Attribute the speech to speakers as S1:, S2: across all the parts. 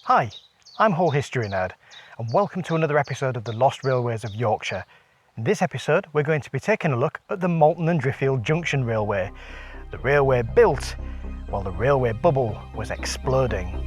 S1: Hi, I'm Whole History Nerd, and welcome to another episode of the Lost Railways of Yorkshire. In this episode, we're going to be taking a look at the Malton Driffield Junction Railway, the railway built while the railway bubble was exploding.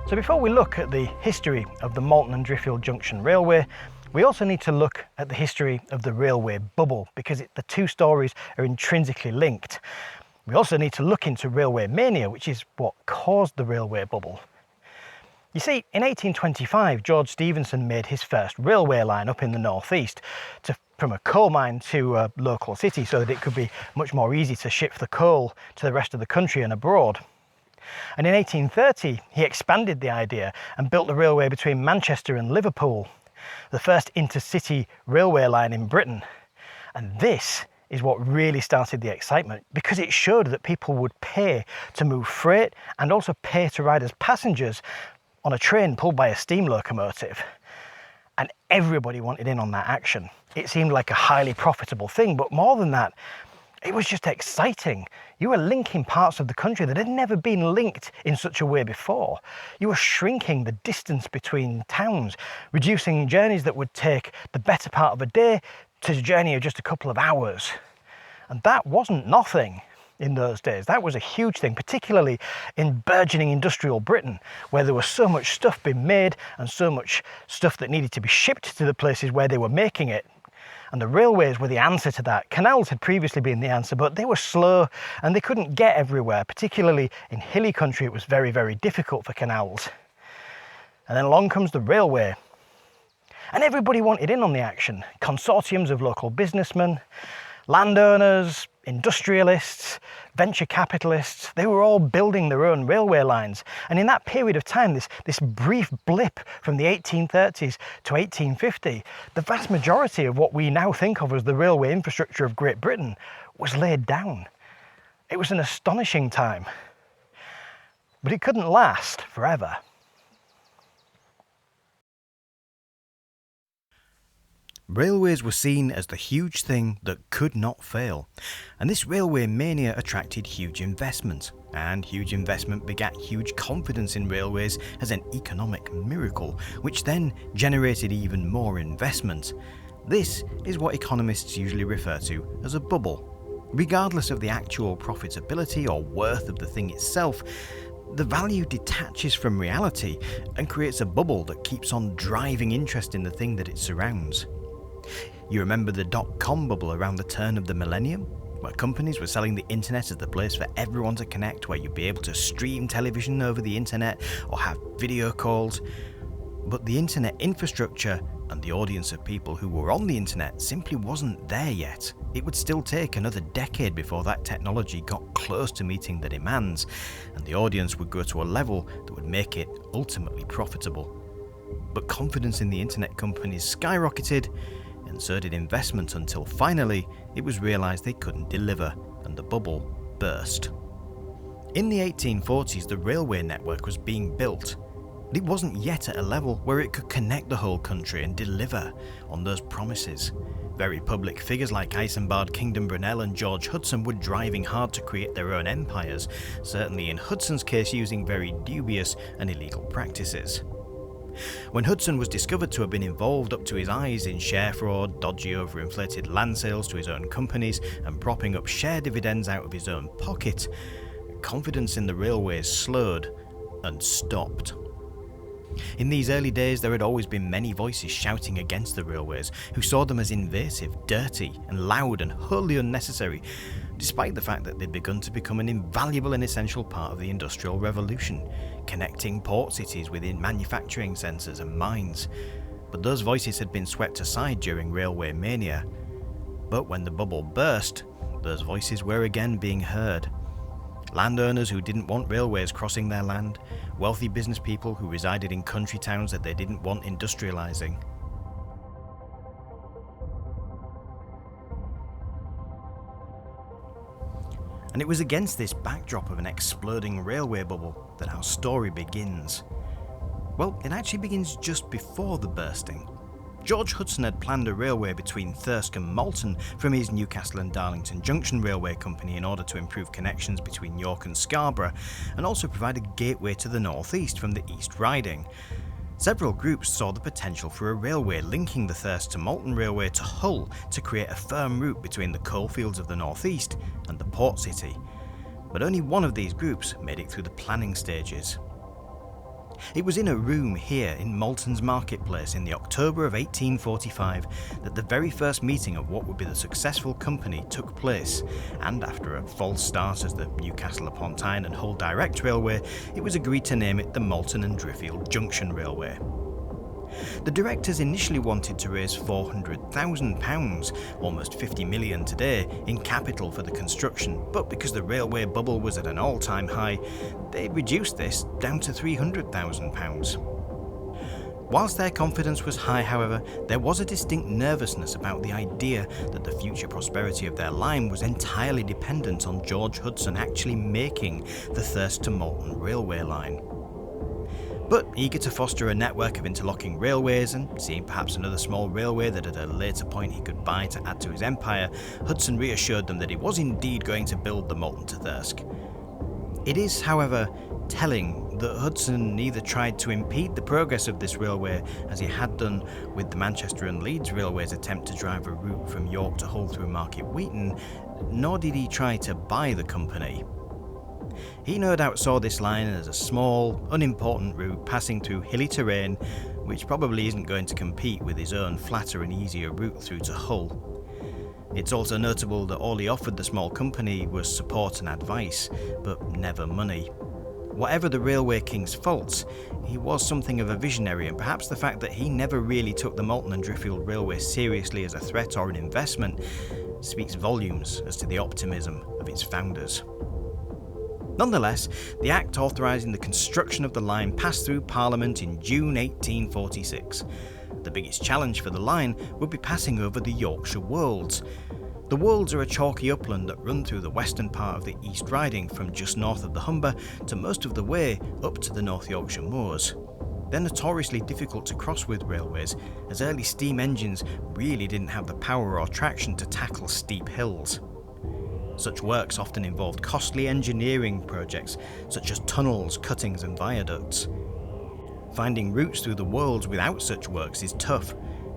S1: So before we look at the history of the Malton Driffield Junction Railway, we also need to look at the history of the railway bubble, because the two stories are intrinsically linked. We also need to look into railway mania, which is what caused the railway bubble. You see, in 1825, George Stephenson made his first railway line up in the northeast from a coal mine to a local city, so that it could be much more easy to ship the coal to the rest of the country and abroad. And in 1830, he expanded the idea and built the railway between Manchester and Liverpool, the first intercity railway line in Britain. And this is what really started the excitement, because it showed that people would pay to move freight and also pay to ride as passengers on a train pulled by a steam locomotive. And everybody wanted in on that action. It seemed like a highly profitable thing, but more than that, it was just exciting. You were linking parts of the country that had never been linked in such a way before. You were shrinking the distance between towns, reducing journeys that would take the better part of a day to a journey of just a couple of hours. And that wasn't nothing in those days. That was a huge thing, particularly in burgeoning industrial Britain, where there was so much stuff being made and so much stuff that needed to be shipped to the places where they were making it. And the railways were the answer to that. Canals had previously been the answer, but they were slow and they couldn't get everywhere. Particularly in hilly country, it was very, very difficult for canals. And then along comes the railway. And everybody wanted in on the action. Consortiums of local businessmen, landowners, industrialists, venture capitalists, they were all building their own railway lines. And in that period of time, this brief blip from the 1830s to 1850, the vast majority of what we now think of as the railway infrastructure of Great Britain was laid down. It was an astonishing time, but it couldn't last forever.
S2: Railways were seen as the huge thing that could not fail, and this railway mania attracted huge investment, and huge investment begat huge confidence in railways as an economic miracle, which then generated even more investment. This is what economists usually refer to as a bubble. Regardless of the actual profitability or worth of the thing itself, the value detaches from reality and creates a bubble that keeps on driving interest in the thing that it surrounds. You remember the dot-com bubble around the turn of the millennium, where companies were selling the internet as the place for everyone to connect, where you'd be able to stream television over the internet or have video calls. But the internet infrastructure and the audience of people who were on the internet simply wasn't there yet. It would still take another decade before that technology got close to meeting the demands, and the audience would go to a level that would make it ultimately profitable. But confidence in the internet companies skyrocketed, and so did investment, until finally it was realised they couldn't deliver and the bubble burst. In the 1840s, the railway network was being built, but it wasn't yet at a level where it could connect the whole country and deliver on those promises. Very public figures like Isambard Kingdom Brunel and George Hudson were driving hard to create their own empires, certainly in Hudson's case using very dubious and illegal practices. When Hudson was discovered to have been involved up to his eyes in share fraud, dodgy overinflated land sales to his own companies, and propping up share dividends out of his own pocket, confidence in the railways slowed and stopped. In these early days, there had always been many voices shouting against the railways, who saw them as invasive, dirty, and loud and wholly unnecessary, despite the fact that they'd begun to become an invaluable and essential part of the Industrial Revolution, connecting port cities within manufacturing centres and mines. But those voices had been swept aside during railway mania. But when the bubble burst, those voices were again being heard. Landowners who didn't want railways crossing their land, wealthy business people who resided in country towns that they didn't want industrialising. And it was against this backdrop of an exploding railway bubble that our story begins. Well, it actually begins just before the bursting. George Hudson had planned a railway between Thirsk and Malton from his Newcastle and Darlington Junction Railway Company in order to improve connections between York and Scarborough, and also provide a gateway to the northeast from the East Riding. Several groups saw the potential for a railway linking the Thirsk to Malton Railway to Hull to create a firm route between the coalfields of the northeast and the port city. But only one of these groups made it through the planning stages. It was in a room here in Malton's marketplace in the October of 1845 that the very first meeting of what would be the successful company took place, and after a false start as the Newcastle upon Tyne and Hull Direct Railway, it was agreed to name it the Malton and Driffield Junction Railway. The directors initially wanted to raise £400,000, almost 50 million today, in capital for the construction, but because the railway bubble was at an all-time high, they reduced this down to £300,000. Whilst their confidence was high, however, there was a distinct nervousness about the idea that the future prosperity of their line was entirely dependent on George Hudson actually making the Thirsk to Malton railway line. But eager to foster a network of interlocking railways and seeing perhaps another small railway that at a later point he could buy to add to his empire, Hudson reassured them that he was indeed going to build the Malton to Thirsk. It is, however, telling that Hudson neither tried to impede the progress of this railway as he had done with the Manchester and Leeds Railway's attempt to drive a route from York to Hull through Market Wheaton, nor did he try to buy the company. He no doubt saw this line as a small, unimportant route passing through hilly terrain, which probably isn't going to compete with his own flatter and easier route through to Hull. It's also notable that all he offered the small company was support and advice, but never money. Whatever the Railway King's faults, he was something of a visionary, and perhaps the fact that he never really took the Malton and Driffield Railway seriously as a threat or an investment speaks volumes as to the optimism of its founders. Nonetheless, the Act authorising the construction of the line passed through Parliament in June 1846. The biggest challenge for the line would be passing over the Yorkshire Wolds. The Wolds are a chalky upland that run through the western part of the East Riding from just north of the Humber to most of the way up to the North Yorkshire moors. They're notoriously difficult to cross with railways, as early steam engines really didn't have the power or traction to tackle steep hills. Such works often involved costly engineering projects, such as tunnels, cuttings and viaducts. Finding routes through the Wolds without such works is tough.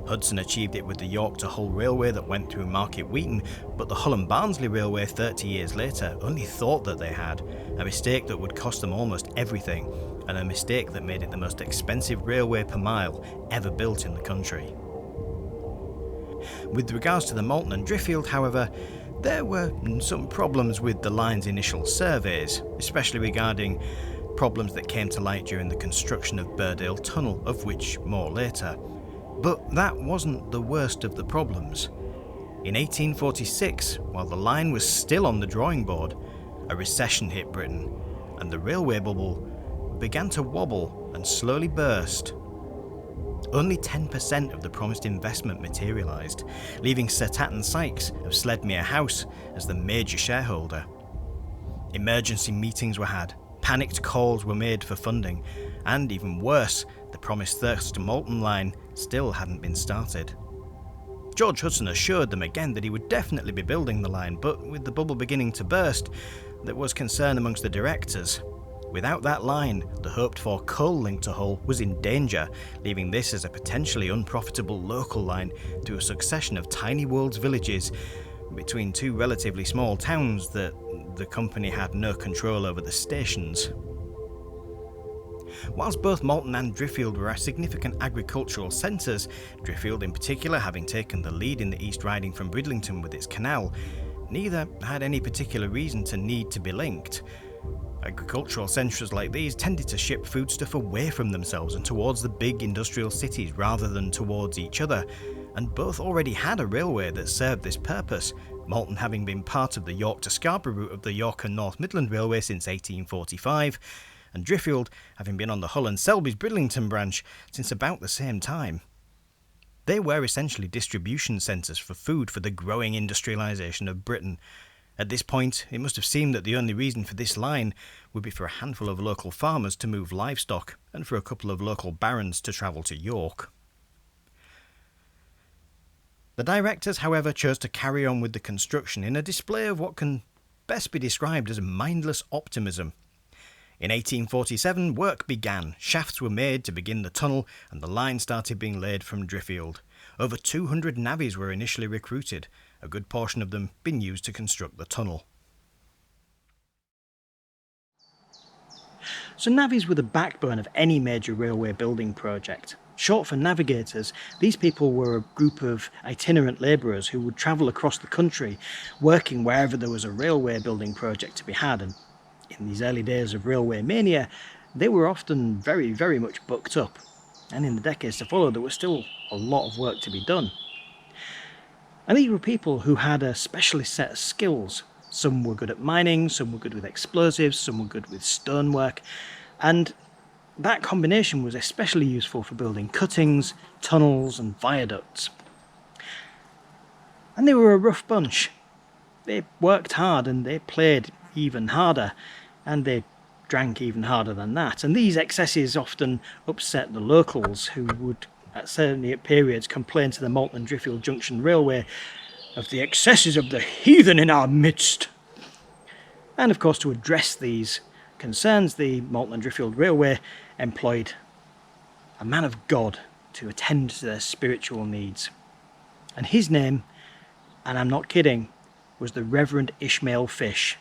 S2: Hudson achieved it with the York to Hull Railway that went through Market Wheaton, but the Hull and Barnsley Railway 30 years later only thought that they had, a mistake that would cost them almost everything, and a mistake that made it the most expensive railway per mile ever built in the country. With regards to the Malton and Driffield, however, there were some problems with the line's initial surveys, especially regarding problems that came to light during the construction of Burdale Tunnel, of which more later. But that wasn't the worst of the problems. In 1846, while the line was still on the drawing board, a recession hit Britain, and the railway bubble began to wobble and slowly burst. Only 10% of the promised investment materialised, leaving Sir Tatton Sykes of Sledmere House as the major shareholder. Emergency meetings were had, panicked calls were made for funding, and even worse, the promised Thirsk to Malton line still hadn't been started. George Hudson assured them again that he would definitely be building the line, but with the bubble beginning to burst, there was concern amongst the directors. Without that line, the hoped-for coal link to Hull was in danger, leaving this as a potentially unprofitable local line through a succession of tiny Wolds villages between two relatively small towns that the company had no control over the stations. whilst both Malton and Driffield were significant agricultural centres, Driffield in particular having taken the lead in the East Riding from Bridlington with its canal, neither had any particular reason to need to be linked. Agricultural centres like these tended to ship foodstuff away from themselves and towards the big industrial cities rather than towards each other, and both already had a railway that served this purpose, Malton having been part of the York to Scarborough route of the York and North Midland Railway since 1845, and Driffield having been on the Hull and Selby's Bridlington branch since about the same time. They were essentially distribution centres for food for the growing industrialisation of Britain. At this point, it must have seemed that the only reason for this line would be for a handful of local farmers to move livestock and for a couple of local barons to travel to York. The directors, however, chose to carry on with the construction in a display of what can best be described as mindless optimism. In 1847, work began, shafts were made to begin the tunnel, and the line started being laid from Driffield. Over 200 navvies were initially recruited, a good portion of them being used to construct the tunnel.
S1: So navvies were the backbone of any major railway building project. Short for navigators, these people were a group of itinerant labourers who would travel across the country, working wherever there was a railway building project to be had, and in these early days of railway mania, they were often very, very much booked up, and in the decades to follow there was still a lot of work to be done. And these were people who had a specialist set of skills. Some were good at mining, some were good with explosives, some were good with stonework, and that combination was especially useful for building cuttings, tunnels and viaducts. And they were a rough bunch. They worked hard and they played even harder, and they drank even harder than that. And these excesses often upset the locals, who would at certain periods complain to the Malton Driffield Junction Railway of the excesses of the heathen in our midst. And of course, to address these concerns, the Malton Driffield Railway employed a man of God to attend to their spiritual needs. And his name, and I'm not kidding, was the Reverend Ishmael Fish.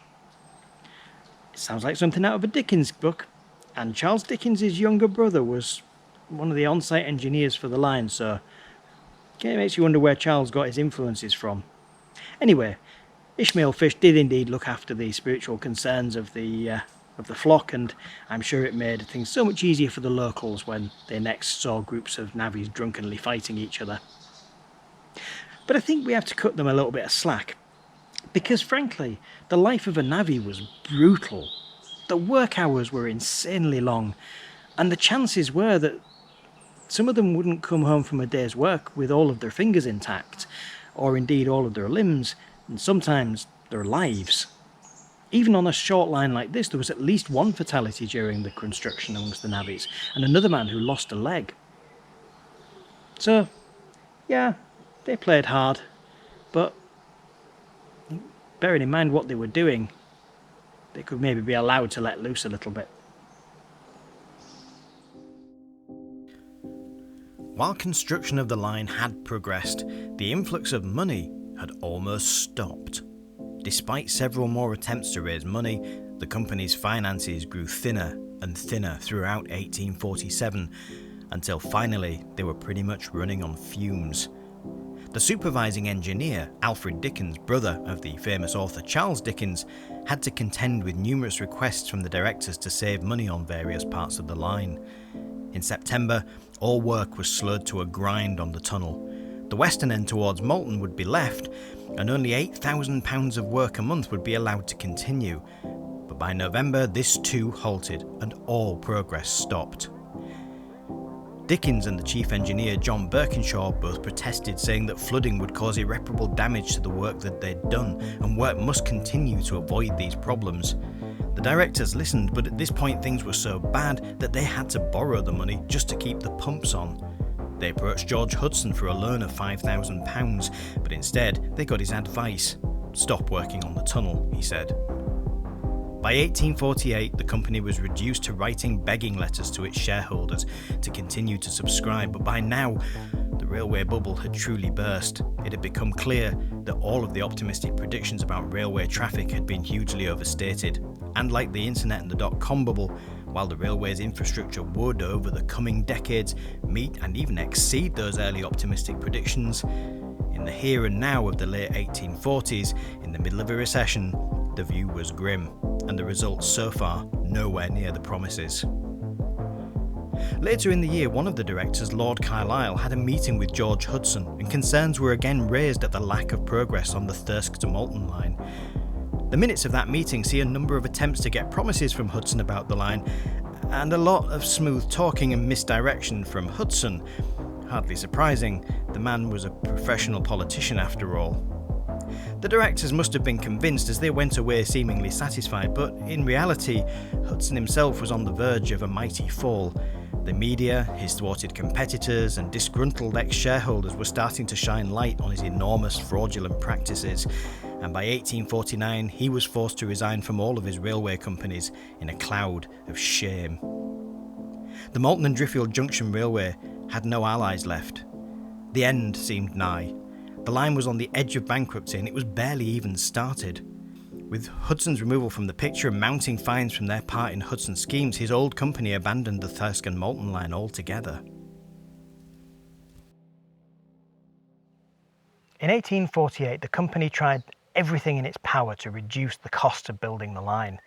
S1: It sounds like something out of a Dickens book, and Charles Dickens' younger brother was one of the on-site engineers for the line, so it makes you wonder where Charles got his influences from. Anyway, Ishmael Fish did indeed look after the spiritual concerns of the flock, and I'm sure it made things so much easier for the locals when they next saw groups of navvies drunkenly fighting each other. But I think we have to cut them a little bit of slack, because frankly, the life of a navvy was brutal. The work hours were insanely long, and the chances were that some of them wouldn't come home from a day's work with all of their fingers intact, or indeed all of their limbs, and sometimes their lives. Even on a short line like this, there was at least one fatality during the construction amongst the navvies, and another man who lost a leg. So, yeah, they played hard, but bearing in mind what they were doing, they could maybe be allowed to let loose a little bit.
S2: While construction of the line had progressed, the influx of money had almost stopped. Despite several more attempts to raise money, the company's finances grew thinner and thinner throughout 1847, until finally they were pretty much running on fumes. The supervising engineer, Alfred Dickens, brother of the famous author Charles Dickens, had to contend with numerous requests from the directors to save money on various parts of the line. In September, all work was slowed to a grind on the tunnel. The western end towards Malton would be left, and only £8,000 of work a month would be allowed to continue. But by November, this too halted, and all progress stopped. Dickens and the chief engineer John Birkinshaw both protested, saying that flooding would cause irreparable damage to the work that they'd done, and work must continue to avoid these problems. The directors listened, but at this point things were so bad that they had to borrow the money just to keep the pumps on. They approached George Hudson for a loan of £5,000, but instead they got his advice. "Stop working on the tunnel," he said. By 1848, the company was reduced to writing begging letters to its shareholders to continue to subscribe, but by now, the railway bubble had truly burst. It had become clear that all of the optimistic predictions about railway traffic had been hugely overstated, and like the internet and the dot-com bubble, while the railway's infrastructure would, over the coming decades, meet and even exceed those early optimistic predictions, in the here and now of the late 1840s, in the middle of a recession, the view was grim, and the results so far nowhere near the promises. Later in the year, one of the directors, Lord Carlisle, had a meeting with George Hudson, and concerns were again raised at the lack of progress on the Thirsk to Malton line. The minutes of that meeting see a number of attempts to get promises from Hudson about the line, and a lot of smooth talking and misdirection from Hudson. Hardly surprising, the man was a professional politician after all. The directors must have been convinced as they went away seemingly satisfied, but in reality, Hudson himself was on the verge of a mighty fall. The media, his thwarted competitors, and disgruntled ex-shareholders were starting to shine light on his enormous fraudulent practices, and by 1849 he was forced to resign from all of his railway companies in a cloud of shame. The Malton Driffield Junction Railway had no allies left. The end seemed nigh. The line was on the edge of bankruptcy and it was barely even started. With Hudson's removal from the picture and mounting fines from their part in Hudson's schemes, his old company abandoned the Thirsk and Malton line altogether.
S1: In 1848, the company tried everything in its power to reduce the cost of building the line.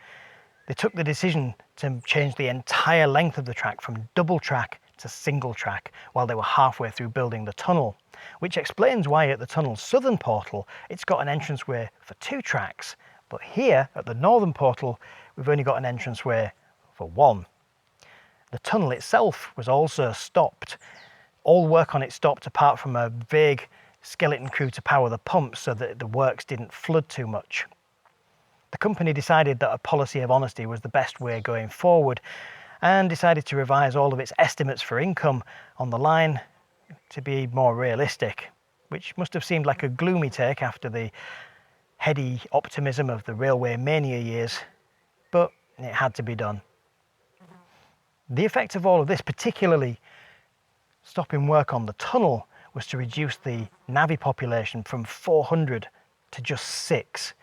S1: They took the decision to change the entire length of the track from double track to single track while they were halfway through building the tunnel, which explains why at the tunnel's southern portal it's got an entranceway for 2 tracks, but here at the northern portal we've only got an entranceway for 1. The tunnel itself was also stopped. All work on it stopped apart from a vague skeleton crew to power the pumps so that the works didn't flood too much. The company decided that a policy of honesty was the best way going forward and decided to revise all of its estimates for income on the line to be more realistic, which must have seemed like a gloomy take after the heady optimism of the railway mania years, but it had to be done. The effect of all of this, particularly stopping work on the tunnel, was to reduce the navvy population from 400 to just 6.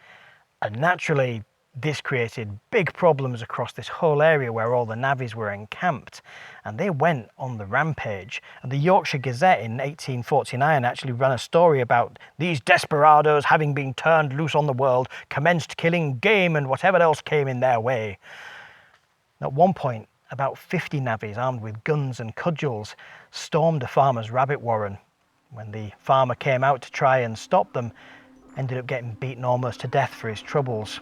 S1: And naturally, this created big problems across this whole area where all the navvies were encamped, and they went on the rampage. And the Yorkshire Gazette in 1849 actually ran a story about these desperadoes, having been turned loose on the world, commenced killing game and whatever else came in their way. At one point, about 50 navvies armed with guns and cudgels stormed a farmer's rabbit warren. When the farmer came out to try and stop them, ended up getting beaten almost to death for his troubles.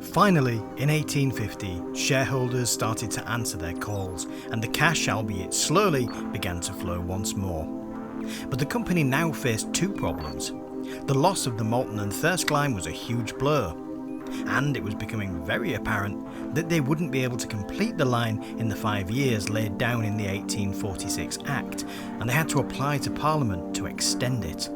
S2: Finally, in 1850, shareholders started to answer their calls, and the cash, albeit slowly, began to flow once more. But the company now faced 2 problems. The loss of the Malton and Thirsk line was a huge blow, and it was becoming very apparent that they wouldn't be able to complete the line in the 5 years laid down in the 1846 Act, and they had to apply to Parliament to extend it.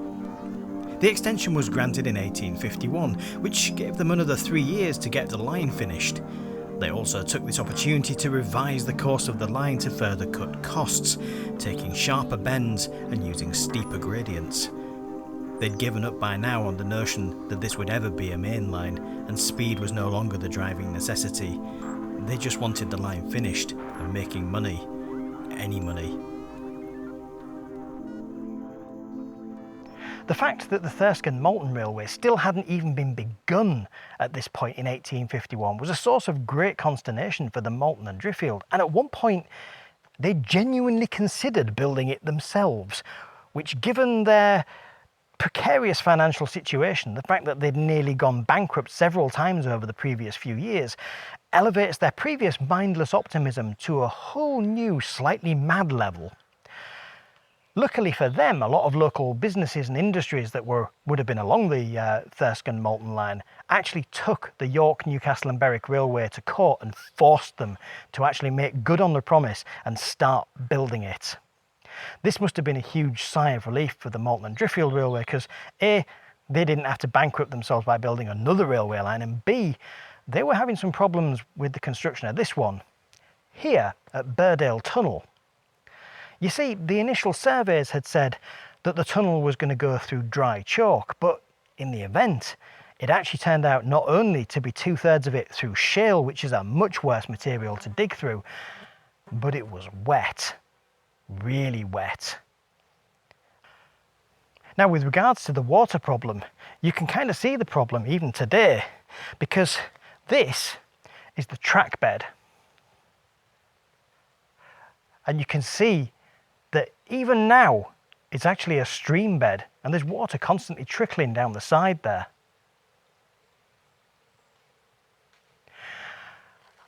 S2: The extension was granted in 1851, which gave them another 3 years to get the line finished. They also took this opportunity to revise the course of the line to further cut costs, taking sharper bends and using steeper gradients. They'd given up by now on the notion that this would ever be a main line, and speed was no longer the driving necessity. They just wanted the line finished and making money. Any money.
S1: The fact that the Thirsk and Malton Railway still hadn't even been begun at this point in 1851 was a source of great consternation for the Malton and Driffield, and at one point they genuinely considered building it themselves, which, given their precarious financial situation, the fact that they'd nearly gone bankrupt several times over the previous few years, elevates their previous mindless optimism to a whole new, slightly mad level. Luckily for them, a lot of local businesses and industries that would have been along the Thirsk and Malton line actually took the York, Newcastle and Berwick Railway to court and forced them to actually make good on their promise and start building it. This must have been a huge sigh of relief for the Malton and Driffield Railway because A, they didn't have to bankrupt themselves by building another railway line, and B, they were having some problems with the construction of this one, here at Burdale Tunnel. You see, the initial surveys had said that the tunnel was going to go through dry chalk, but in the event, it actually turned out not only to be 2/3 of it through shale, which is a much worse material to dig through, but it was wet, really wet. Now, with regards to the water problem, you can kind of see the problem even today, because this is the track bed. And you can see that even now, it's actually a stream bed, and there's water constantly trickling down the side there.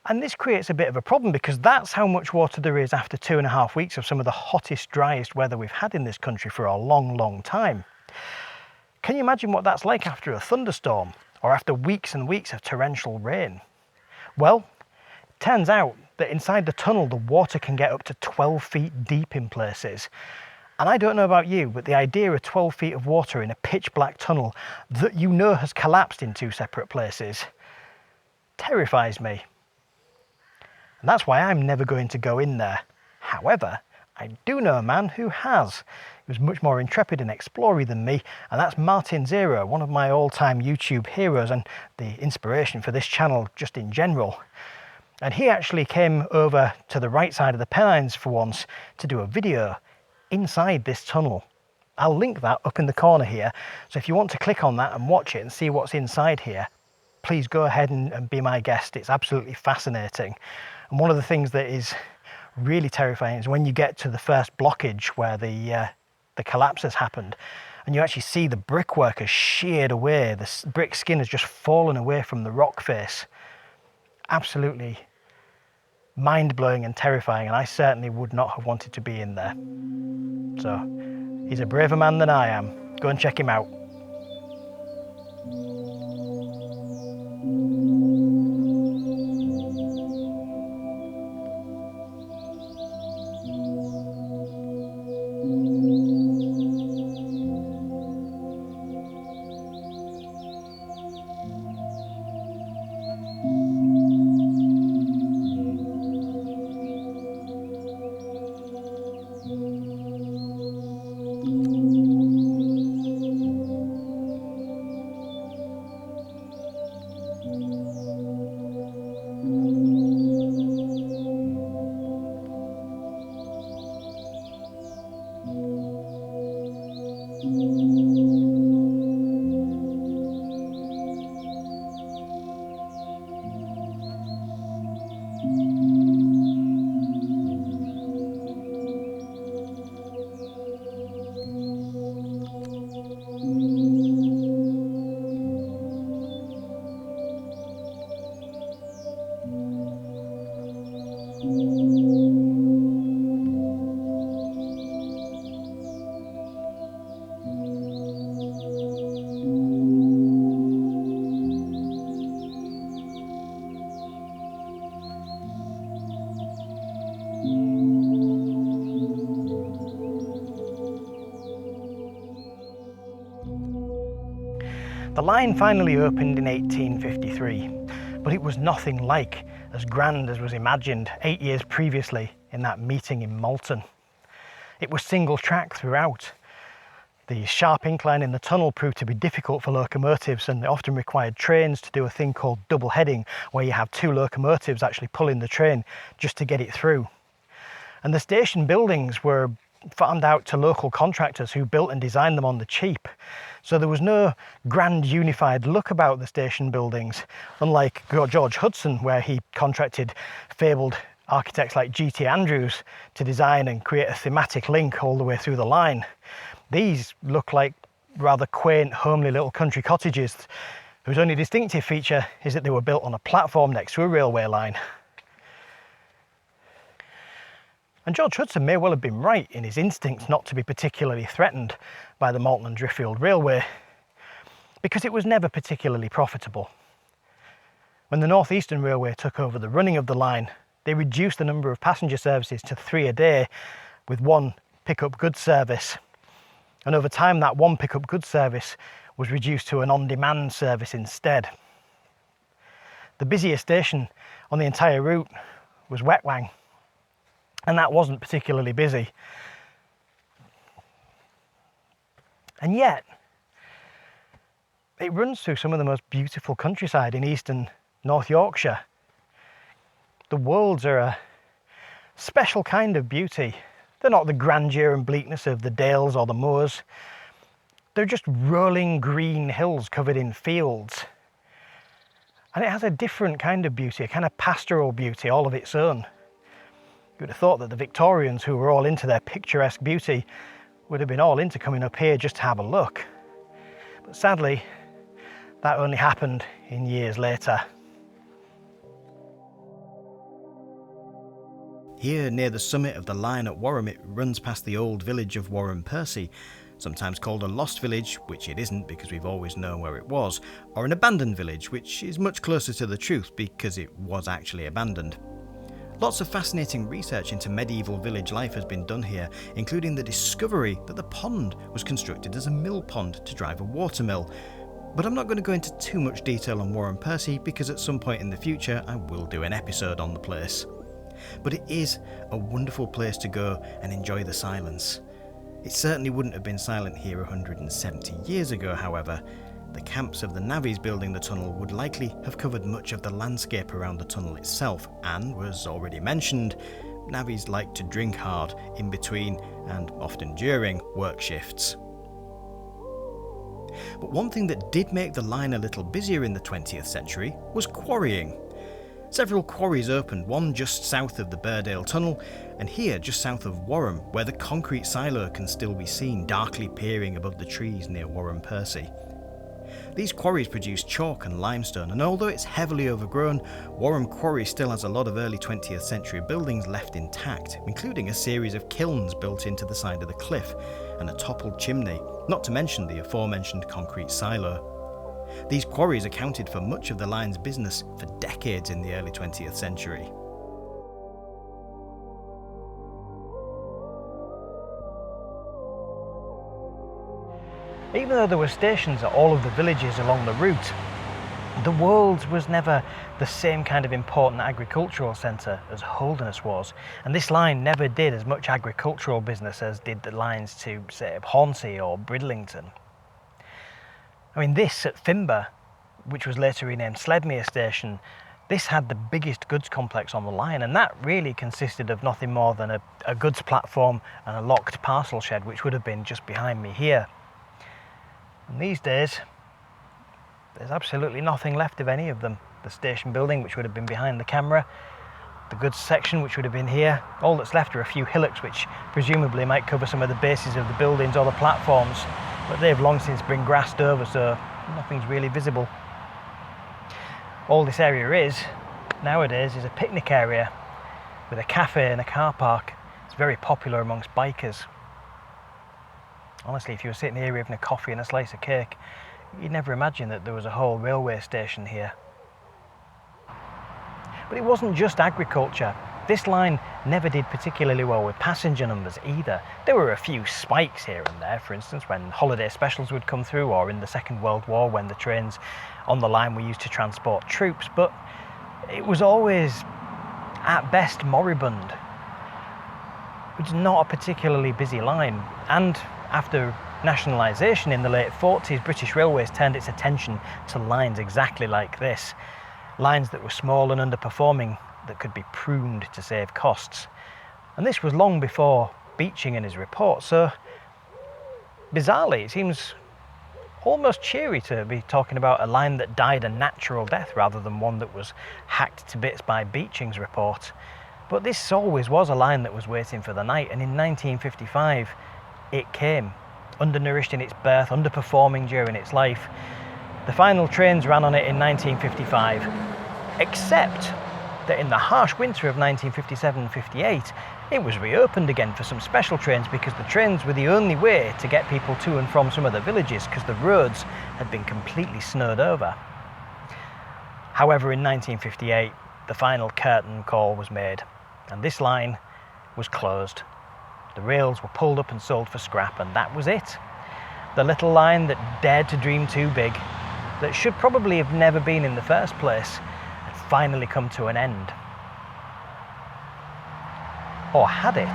S1: And this creates a bit of a problem, because that's how much water there is after 2.5 weeks of some of the hottest, driest weather we've had in this country for a long, long time. Can you imagine what that's like after a thunderstorm, or after weeks and weeks of torrential rain? Well, it turns out that inside the tunnel, the water can get up to 12 feet deep in places. And I don't know about you, but the idea of 12 feet of water in a pitch black tunnel that you know has collapsed in 2 separate places terrifies me. And that's why I'm never going to go in there. However, I do know a man who has. He was much more intrepid and explory than me, and that's Martin Zero, one of my all-time YouTube heroes and the inspiration for this channel just in general. And he actually came over to the right side of the Pennines for once to do a video inside this tunnel. I'll link that up in the corner here, so if you want to click on that and watch it and see what's inside here, please go ahead and be my guest. It's absolutely fascinating. And one of the things that is really terrifying is when you get to the first blockage where the collapse has happened, and you actually see the brickwork has sheared away, the brick skin has just fallen away from the rock face. Absolutely mind-blowing and terrifying, and I certainly would not have wanted to be in there. So he's a braver man than I am. Go and check him out. The line finally opened in 1853, but it was nothing like as grand as was imagined 8 years previously in that meeting in Malton. It was single track throughout. The sharp incline in the tunnel proved to be difficult for locomotives, and it often required trains to do a thing called double heading, where you have 2 locomotives actually pulling the train just to get it through. And the station buildings were farmed out to local contractors who built and designed them on the cheap. So there was no grand unified look about the station buildings, unlike George Hudson, where he contracted fabled architects like G.T. Andrews to design and create a thematic link all the way through the line. These look like rather quaint, homely little country cottages whose only distinctive feature is that they were built on a platform next to a railway line. And George Hudson may well have been right in his instincts not to be particularly threatened by the Malton Driffield Railway, because it was never particularly profitable. When the North Eastern Railway took over the running of the line, they reduced the number of passenger services to 3 a day, with 1 pickup goods service. And over time, that 1 pickup goods service was reduced to an on-demand service instead. The busiest station on the entire route was Wetwang, and that wasn't particularly busy. And yet, it runs through some of the most beautiful countryside in East and North Yorkshire. The Wolds are a special kind of beauty. They're not the grandeur and bleakness of the dales or the moors. They're just rolling green hills covered in fields. And it has a different kind of beauty, a kind of pastoral beauty all of its own. You would have thought that the Victorians, who were all into their picturesque beauty, would have been all into coming up here just to have a look. But sadly, that only happened in years later.
S2: Here, near the summit of the line at Wharram, it runs past the old village of Wharram Percy, sometimes called a lost village, which it isn't because we've always known where it was, or an abandoned village, which is much closer to the truth because it was actually abandoned. Lots of fascinating research into medieval village life has been done here, including the discovery that the pond was constructed as a mill pond to drive a water mill. But I'm not going to go into too much detail on Wharram Percy because at some point in the future I will do an episode on the place. But it is a wonderful place to go and enjoy the silence. It certainly wouldn't have been silent here 170 years ago, however. The camps of the navvies building the tunnel would likely have covered much of the landscape around the tunnel itself, and, was already mentioned, navvies like to drink hard in between, and often during, work shifts. But one thing that did make the line a little busier in the 20th century was quarrying. Several quarries opened, one just south of the Burdale Tunnel, and here just south of Wharram, where the concrete silo can still be seen darkly peering above the trees near Wharram Percy. These quarries produce chalk and limestone, and although it's heavily overgrown, Wharram Quarry still has a lot of early 20th century buildings left intact, including a series of kilns built into the side of the cliff, and a toppled chimney, not to mention the aforementioned concrete silo. These quarries accounted for much of the line's business for decades in the early 20th century.
S1: Even though there were stations at all of the villages along the route, the Wolds was never the same kind of important agricultural centre as Holderness was, and this line never did as much agricultural business as did the lines to, say, Hornsey or Bridlington. I mean, this at Fimber, which was later renamed Sledmere Station, this had the biggest goods complex on the line, and that really consisted of nothing more than a goods platform and a locked parcel shed, which would have been just behind me here. And these days, there's absolutely nothing left of any of them. The station building, which would have been behind the camera, the goods section, which would have been here. All that's left are a few hillocks, which presumably might cover some of the bases of the buildings or the platforms, but they've long since been grassed over, so nothing's really visible. All this area is, nowadays, is a picnic area with a cafe and a car park. It's very popular amongst bikers. Honestly, if you were sitting here having a coffee and a slice of cake, you'd never imagine that there was a whole railway station here. But it wasn't just agriculture. This line never did particularly well with passenger numbers either. There were a few spikes here and there, for instance, when holiday specials would come through, or in the Second World War when the trains on the line were used to transport troops, but it was always, at best, moribund. It was not a particularly busy line, and after nationalisation in the late 40s, British Railways turned its attention to lines exactly like this. Lines that were small and underperforming, that could be pruned to save costs. And this was long before Beeching and his report, so bizarrely it seems almost cheery to be talking about a line that died a natural death rather than one that was hacked to bits by Beeching's report. But this always was a line that was waiting for the night, and in 1955 it came, undernourished in its birth, underperforming during its life. The final trains ran on it in 1955, except that in the harsh winter of 1957-58, it was reopened again for some special trains because the trains were the only way to get people to and from some of the villages because the roads had been completely snowed over. However, in 1958, the final curtain call was made, and this line was closed. The rails were pulled up and sold for scrap, and that was it. The little line that dared to dream too big, that should probably have never been in the first place, had finally come to an end. Or had it?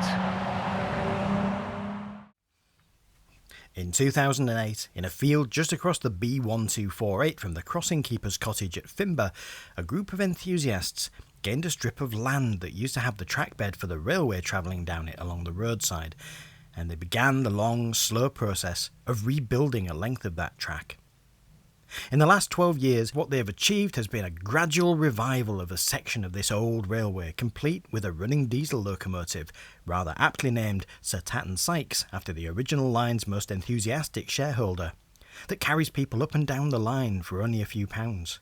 S2: In 2008, in a field just across the B1248 from the crossing keeper's cottage at Fimber, a group of enthusiasts gained a strip of land that used to have the track bed for the railway travelling down it along the roadside, and they began the long, slow process of rebuilding a length of that track. In the last 12 years, what they have achieved has been a gradual revival of a section of this old railway, complete with a running diesel locomotive, rather aptly named Sir Tatton Sykes after the original line's most enthusiastic shareholder, that carries people up and down the line for only a few pounds.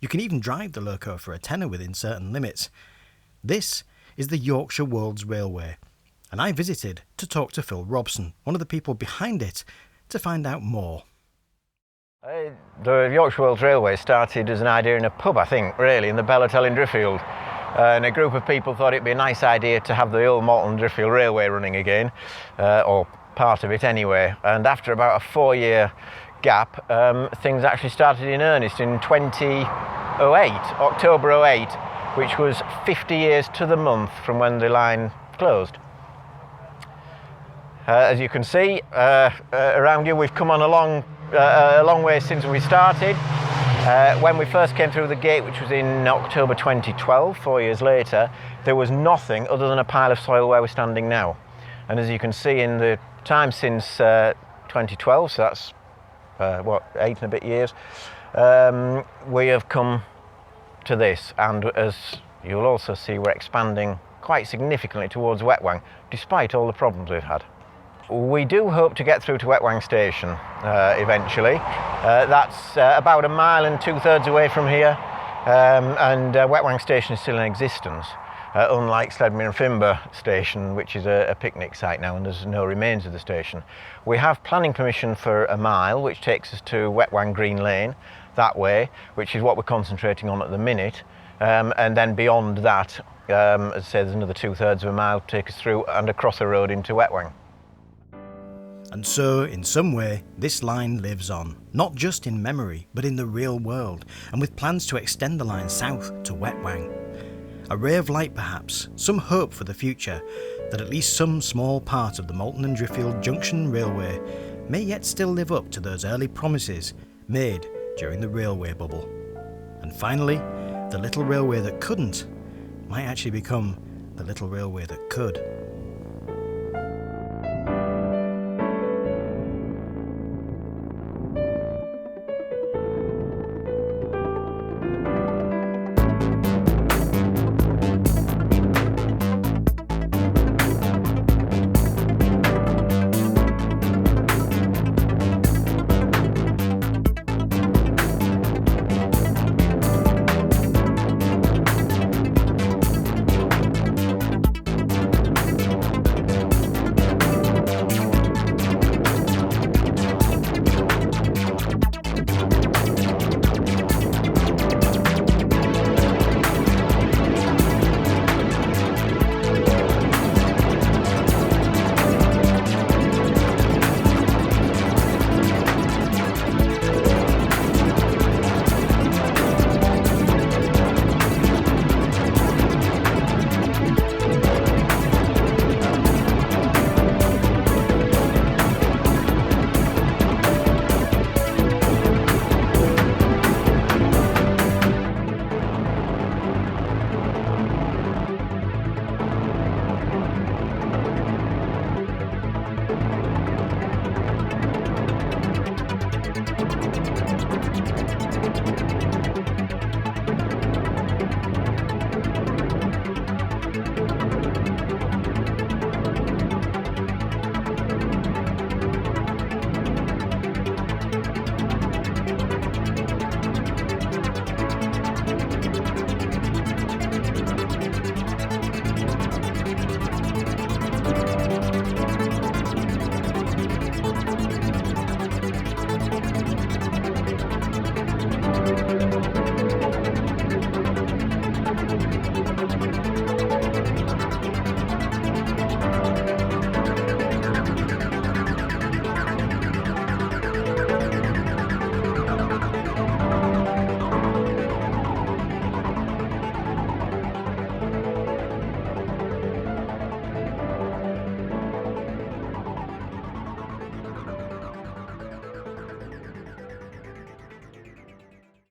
S2: You can even drive the loco for a tenner within certain limits. This is the Yorkshire Wolds Railway, and I visited to talk to Phil Robson, one of the people behind it, to find out more.
S3: The Yorkshire Wolds Railway started as an idea in a pub, I think, really, in the Burdale Tunnel in Driffield. And a group of people thought it'd be a nice idea to have the old Malton Driffield Railway running again, or part of it anyway. And after about a 4-year gap, things actually started in earnest in 2008, October 08, which was 50 years to the month from when the line closed. As you can see around you, we've come on a long way since we started. When we first came through the gate, which was in October 2012, 4 years later, there was nothing other than a pile of soil where we're standing now. And as you can see, in the time since 2012, so that's 8 and a bit years, we have come to this, and as you'll also see, we're expanding quite significantly towards Wetwang, despite all the problems we've had. We do hope to get through to Wetwang Station eventually. That's about 1 2/3 miles away from here, and Wetwang Station is still in existence, unlike Sledmere and Fimber Station, which is a picnic site now, and there's no remains of the station. We have planning permission for 1 mile, which takes us to Wetwang Green Lane that way, which is what we're concentrating on at the minute, and then beyond that, as I say, there's another 2/3 of a mile to take us through and across the road into Wetwang.
S2: And so, in some way, this line lives on, not just in memory, but in the real world, and with plans to extend the line south to Wetwang. A ray of light perhaps, some hope for the future, that at least some small part of the Malton Driffield Junction Railway may yet still live up to those early promises made during the railway bubble. And finally, the little railway that couldn't might actually become the little railway that could.